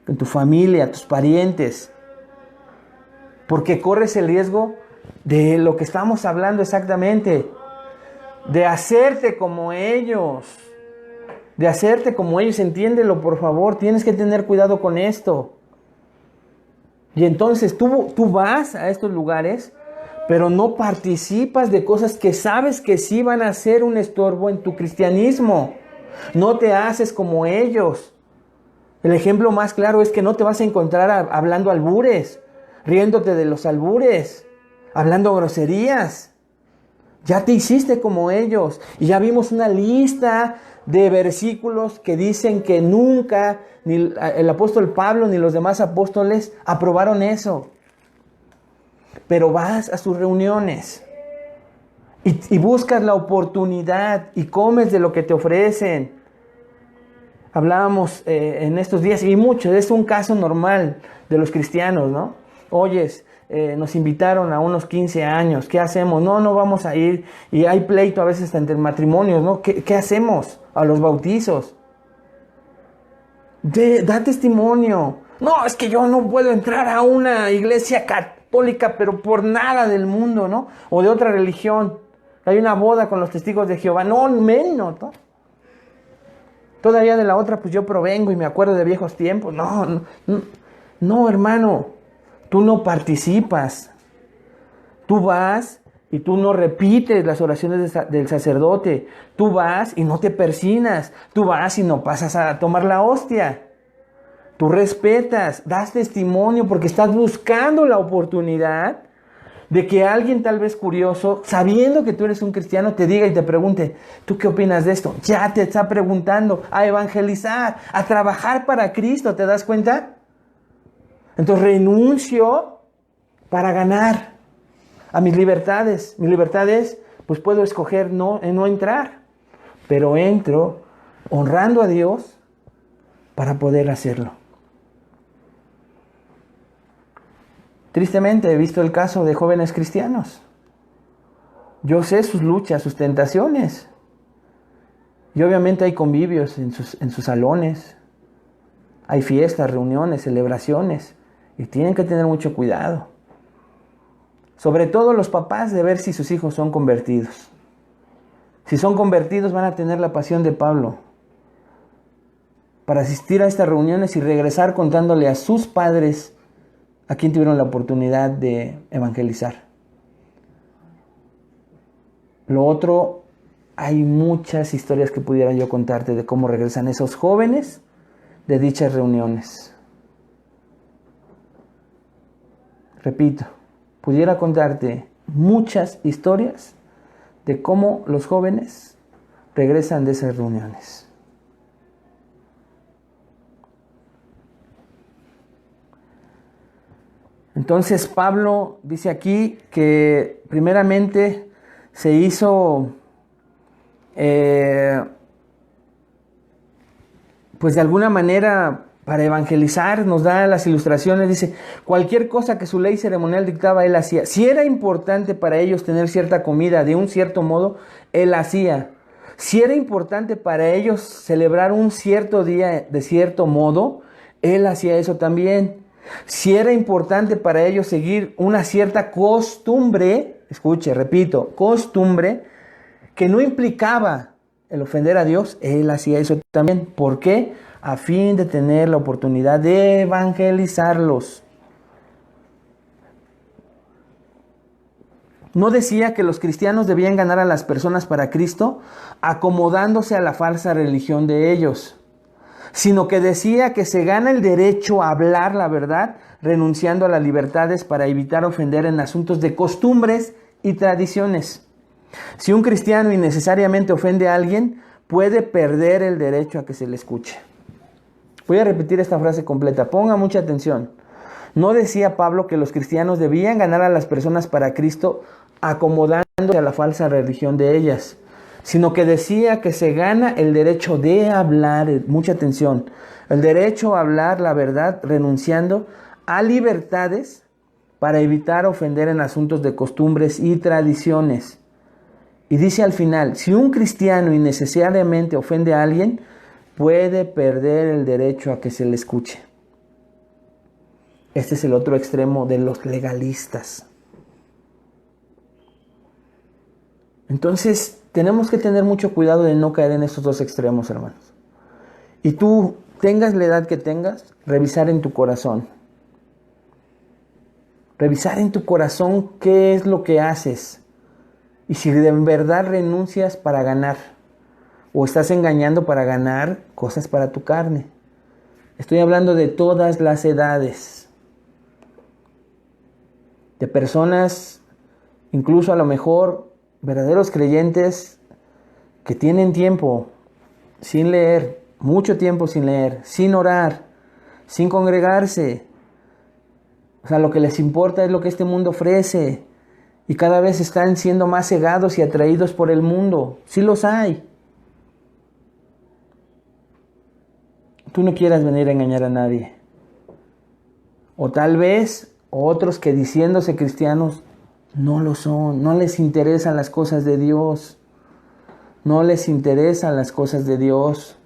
en tu familia, tus parientes. Porque corres el riesgo de lo que estamos hablando exactamente. De hacerte como ellos. De hacerte como ellos, entiéndelo por favor, tienes que tener cuidado con esto. Y entonces tú vas a estos lugares, pero no participas de cosas que sabes que sí van a ser un estorbo en tu cristianismo. No te haces como ellos. El ejemplo más claro es que no te vas a encontrar hablando albures, riéndote de los albures, hablando groserías. Ya te hiciste como ellos. Y ya vimos una lista de versículos que dicen que nunca ni el apóstol Pablo ni los demás apóstoles aprobaron eso. pero vas a sus reuniones y buscas la oportunidad y comes de lo que te ofrecen. Hablábamos en estos días, y mucho, es un caso normal de los cristianos, ¿no? Oyes, nos invitaron a unos 15 años, ¿qué hacemos? No vamos a ir, y hay pleito a veces entre matrimonios, ¿no? ¿Qué hacemos? A los bautizos. Da testimonio. No, es que yo no puedo entrar a una iglesia católica, pero por nada del mundo, ¿no? O de otra religión. Hay una boda con los testigos de Jehová. No, menos, ¿no? Todavía de la otra, pues yo provengo y me acuerdo de viejos tiempos. No, hermano. Tú no participas. Tú vas y tú no repites las oraciones del sacerdote. Tú vas y no te persinas. Tú vas y no pasas a tomar la hostia. Tú respetas, das testimonio porque estás buscando la oportunidad de que alguien tal vez curioso, sabiendo que tú eres un cristiano, te diga y te pregunte, ¿tú qué opinas de esto? Ya te está preguntando, a evangelizar, a trabajar para Cristo, ¿te das cuenta? Entonces renuncio para ganar a mis libertades. Mis libertades, pues puedo escoger no entrar, pero entro honrando a Dios para poder hacerlo. Tristemente he visto el caso de jóvenes cristianos. Yo sé sus luchas, sus tentaciones. Y obviamente hay convivios en sus salones. Hay fiestas, reuniones, celebraciones. Y tienen que tener mucho cuidado. Sobre todo los papás, de ver si sus hijos son convertidos. Si son convertidos, van a tener la pasión de Pablo para asistir a estas reuniones y regresar contándole a sus padres a quien tuvieron la oportunidad de evangelizar. Lo otro, hay muchas historias que pudiera yo contarte de cómo regresan esos jóvenes de dichas reuniones. Repito, pudiera contarte muchas historias de cómo los jóvenes regresan de esas reuniones. Entonces Pablo dice aquí que primeramente se hizo, pues de alguna manera para evangelizar, nos da las ilustraciones, dice, cualquier cosa que su ley ceremonial dictaba, él hacía. Si era importante para ellos tener cierta comida de un cierto modo, él hacía. Si era importante para ellos celebrar un cierto día de cierto modo, él hacía eso también. Si era importante para ellos seguir una cierta costumbre, escuche, repito, costumbre, que no implicaba el ofender a Dios, él hacía eso también. ¿Por qué? A fin de tener la oportunidad de evangelizarlos. No decía que los cristianos debían ganar a las personas para Cristo acomodándose a la falsa religión de ellos, sino que decía que se gana el derecho a hablar la verdad renunciando a las libertades para evitar ofender en asuntos de costumbres y tradiciones. Si un cristiano innecesariamente ofende a alguien, puede perder el derecho a que se le escuche. Voy a repetir esta frase completa, ponga mucha atención. No decía Pablo que los cristianos debían ganar a las personas para Cristo acomodándose a la falsa religión de ellas, sino que decía que se gana el derecho de hablar, mucha atención, el derecho a hablar la verdad renunciando a libertades para evitar ofender en asuntos de costumbres y tradiciones. Y dice al final, si un cristiano innecesariamente ofende a alguien, puede perder el derecho a que se le escuche. Este es el otro extremo de los legalistas. Entonces, tenemos que tener mucho cuidado de no caer en estos dos extremos, hermanos. Y tú, tengas la edad que tengas, revisar en tu corazón. Revisar en tu corazón qué es lo que haces. Y si de verdad renuncias para ganar, o estás engañando para ganar cosas para tu carne. Estoy hablando de todas las edades. De personas, incluso a lo mejor verdaderos creyentes que tienen tiempo sin leer, mucho tiempo sin leer, sin orar, sin congregarse, O sea, lo que les importa es lo que este mundo ofrece. Y cada vez están siendo más cegados y atraídos por el mundo. Sí los hay. Tú no quieras venir a engañar a nadie. O tal vez otros que diciéndose cristianos no lo son. No les interesan las cosas de Dios. No les interesan las cosas de Dios.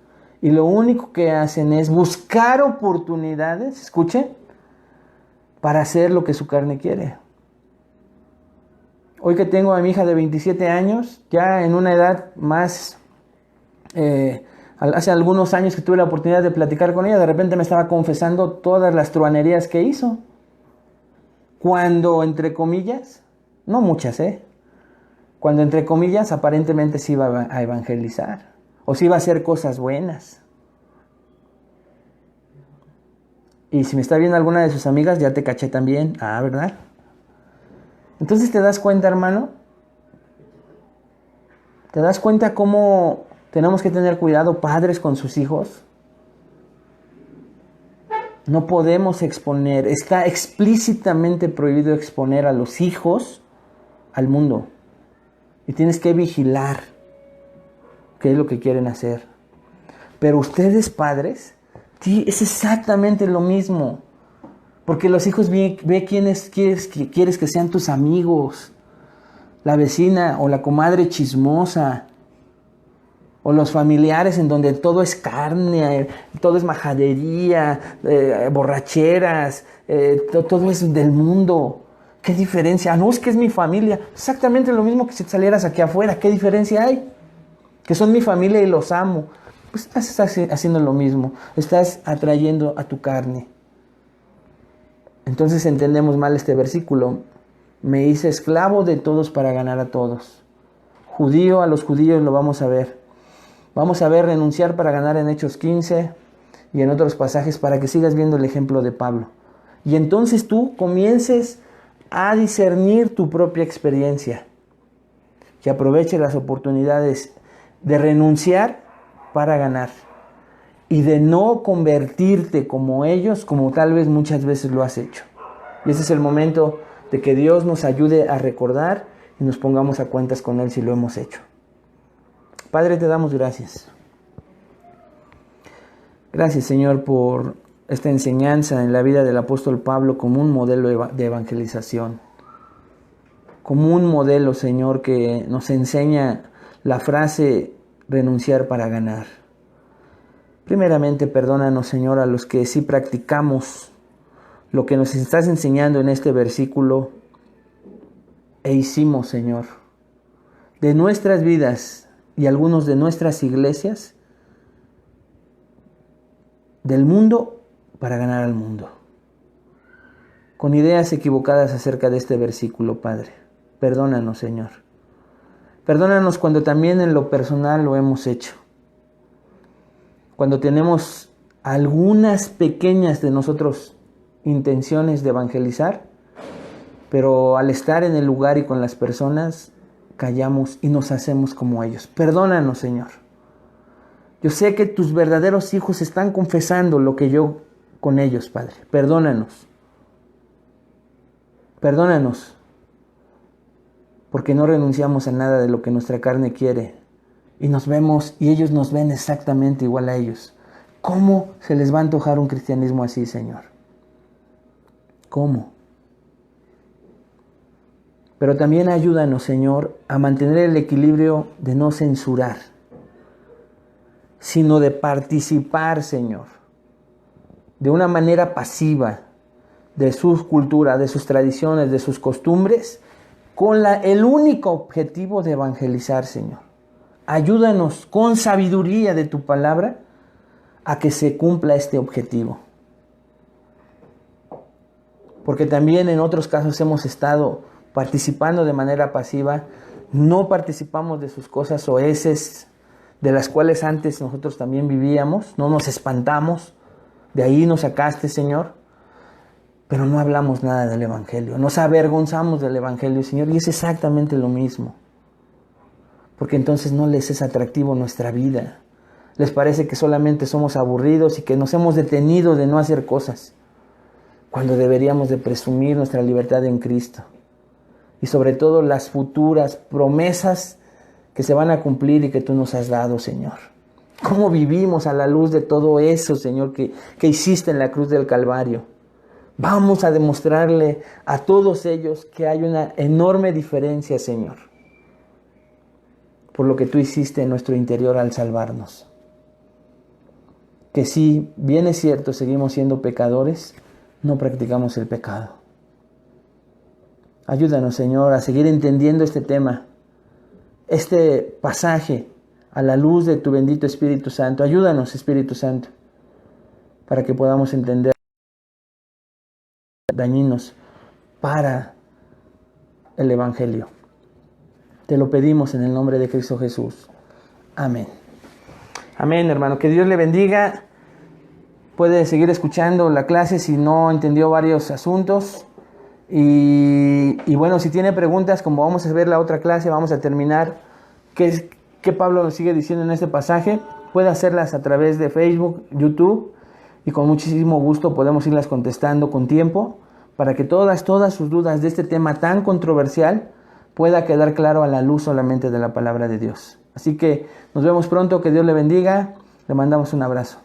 Y lo único que hacen es buscar oportunidades, escuchen, para hacer lo que su carne quiere. Hoy que tengo a mi hija de 27 años, ya en una edad más, hace algunos años que tuve la oportunidad de platicar con ella, de repente me estaba confesando todas las truanerías que hizo. Cuando, entre comillas, no muchas, cuando, entre comillas, aparentemente se iba a evangelizar, o se iba a hacer cosas buenas. Y si me está viendo alguna de sus amigas, ya te caché también. Ah, ¿verdad? Entonces te das cuenta, hermano. ¿Te das cuenta cómo tenemos que tener cuidado, padres, con sus hijos? No podemos exponer, está explícitamente prohibido exponer a los hijos al mundo. Y tienes que vigilar qué es lo que quieren hacer. Pero ustedes, padres, sí, es exactamente lo mismo. Porque los hijos ve quiénes quieres que sean tus amigos. La vecina o la comadre chismosa. O los familiares en donde todo es carne, todo es majadería, borracheras, todo es del mundo. ¿Qué diferencia? No, es que es mi familia. Exactamente lo mismo que si salieras aquí afuera. ¿Qué diferencia hay? Que son mi familia y los amo. Pues estás haciendo lo mismo. Estás atrayendo a tu carne. Entonces entendemos mal este versículo. Me hice esclavo de todos para ganar a todos. Judío, a los judíos lo vamos a ver. Vamos a ver renunciar para ganar en Hechos 15 y en otros pasajes para que sigas viendo el ejemplo de Pablo. Y entonces tú comiences a discernir tu propia experiencia. Que aproveche las oportunidades de renunciar para ganar. Y de no convertirte como ellos, como tal vez muchas veces lo has hecho. Y ese es el momento de que Dios nos ayude a recordar y nos pongamos a cuentas con Él si lo hemos hecho. Padre, te damos gracias. Gracias, Señor, por esta enseñanza en la vida del apóstol Pablo como un modelo de evangelización. Como un modelo, Señor, que nos enseña la frase renunciar para ganar. Primeramente, perdónanos, Señor, a los que sí practicamos lo que nos estás enseñando en este versículo e hicimos, Señor, de nuestras vidas y algunos de nuestras iglesias, del mundo para ganar al mundo. Con ideas equivocadas acerca de este versículo, Padre. Perdónanos, Señor. Perdónanos cuando también en lo personal lo hemos hecho. Cuando tenemos algunas pequeñas de nosotros intenciones de evangelizar, pero al estar en el lugar y con las personas, callamos y nos hacemos como ellos. Perdónanos, Señor. Yo sé que tus verdaderos hijos están confesando lo que yo con ellos, Padre. Perdónanos. Perdónanos. Porque no renunciamos a nada de lo que nuestra carne quiere. Y nos vemos, y ellos nos ven exactamente igual a ellos. ¿Cómo se les va a antojar un cristianismo así, Señor? ¿Cómo? Pero también ayúdanos, Señor, a mantener el equilibrio de no censurar, sino de participar, Señor, de una manera pasiva de su cultura, de sus tradiciones, de sus costumbres, con el único objetivo de evangelizar, Señor. Ayúdanos con sabiduría de tu palabra a que se cumpla este objetivo. Porque también en otros casos hemos estado participando de manera pasiva, no participamos de sus cosas oeces, de las cuales antes nosotros también vivíamos, no nos espantamos, de ahí nos sacaste, Señor, pero no hablamos nada del Evangelio, nos avergonzamos del Evangelio, Señor, y es exactamente lo mismo, porque entonces no les es atractivo nuestra vida, les parece que solamente somos aburridos y que nos hemos detenido de no hacer cosas, cuando deberíamos de presumir nuestra libertad en Cristo. Y sobre todo las futuras promesas que se van a cumplir y que tú nos has dado, Señor. ¿Cómo vivimos a la luz de todo eso, Señor, que hiciste en la cruz del Calvario? Vamos a demostrarle a todos ellos que hay una enorme diferencia, Señor, por lo que tú hiciste en nuestro interior al salvarnos. Que si bien es cierto, seguimos siendo pecadores, no practicamos el pecado. Ayúdanos, Señor, a seguir entendiendo este tema, este pasaje, a la luz de tu bendito Espíritu Santo. Ayúdanos, Espíritu Santo, para que podamos entender dañinos para el Evangelio. Te lo pedimos en el nombre de Cristo Jesús. Amén. Amén, hermano. Que Dios le bendiga. Puede seguir escuchando la clase si no entendió varios asuntos. Y bueno, si tiene preguntas, como vamos a ver la otra clase, vamos a terminar qué Pablo nos sigue diciendo en este pasaje, puede hacerlas a través de Facebook, YouTube, y con muchísimo gusto podemos irlas contestando con tiempo, para que todas sus dudas de este tema tan controversial pueda quedar claro a la luz solamente de la palabra de Dios. Así que nos vemos pronto, que Dios le bendiga, le mandamos un abrazo.